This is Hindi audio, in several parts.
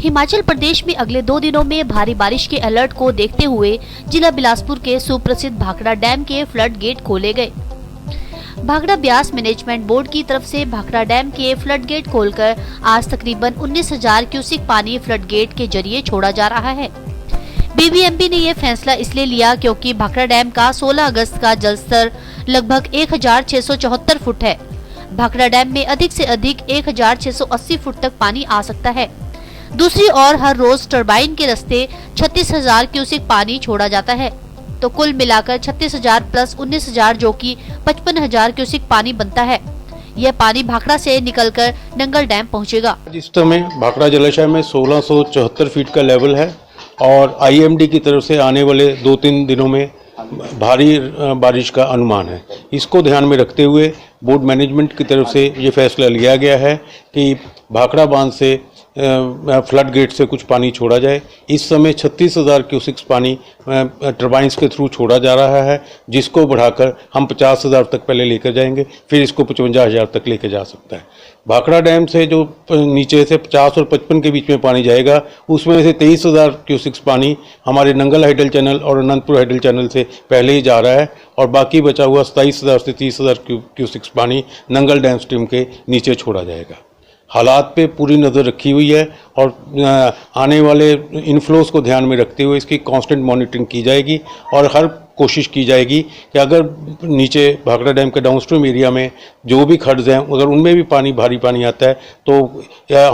हिमाचल प्रदेश में अगले 2 दिनों में भारी बारिश के अलर्ट को देखते हुए जिला बिलासपुर के सुप्रसिद्ध भाखड़ा डैम के फ्लड गेट खोले गए। भाखड़ा ब्यास मैनेजमेंट बोर्ड की तरफ से भाखड़ा डैम के फ्लड गेट खोलकर आज तकरीबन 19,000 क्यूसिक पानी फ्लड गेट के जरिए छोड़ा जा रहा है। बीबीएमबी ने यह फैसला इसलिए लिया क्योंकि भाखड़ा डैम का 16 अगस्त का जलस्तर लगभग 1,674 फुट है। भाखड़ा डैम में अधिक से अधिक 1,680 फुट तक पानी आ सकता है। दूसरी ओर हर रोज टरबाइन के रास्ते 36,000 क्यूसिक पानी छोड़ा जाता है, तो कुल मिलाकर 36,000 प्लस 19,000 जो कि 55,000 क्यूसिक पानी बनता है। यह पानी भाखड़ा से निकलकर नंगल डैम पहुंचेगा। इस समय भाखड़ा जलाशय में 1674 फीट का लेवल है और आईएमडी की तरफ से आने वाले 2-3 दिनों में भारी बारिश का अनुमान है। इसको ध्यान में रखते हुए बोर्ड मैनेजमेंट की तरफ से ये फैसला लिया गया है कि भाखड़ा बांध से फ्लड गेट से कुछ पानी छोड़ा जाए। इस समय 36,000 क्यूसिक्स पानी टरबाइंस के थ्रू छोड़ा जा रहा है, जिसको बढ़ाकर हम 50,000 तक पहले लेकर जाएंगे, फिर इसको 55,000 तक लेकर जा सकता है। भाखड़ा डैम से जो नीचे से 50 और 55 के बीच में पानी जाएगा, उसमें से 23,000 क्यूसिक्स पानी हमारे नंगल हाइडल चैनल और अनंतपुर हाइडल चैनल से पहले ही जा रहा है और बाकी बचा हुआ 27,000 से 30,000 क्यूसिक्स पानी नंगल डैम स्ट्रीम के नीचे छोड़ा जाएगा। हालात पे पूरी नज़र रखी हुई है और आने वाले इनफ्लोज को ध्यान में रखते हुए इसकी कांस्टेंट मॉनिटरिंग की जाएगी और हर कोशिश की जाएगी कि अगर नीचे भाखड़ा डैम के डाउनस्ट्रीम एरिया में जो भी खड्ड हैं, अगर उनमें भी भारी पानी आता है तो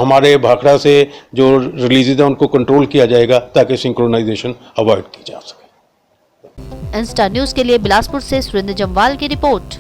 हमारे भाखड़ा से जो रिलीजेज हैं उनको कंट्रोल किया जाएगा ताकि सिंक्रोनाइजेशन अवॉइड की जा सके। इंस्टा न्यूज़ के लिए बिलासपुर से सुरेंद्र जम्वाल की रिपोर्ट।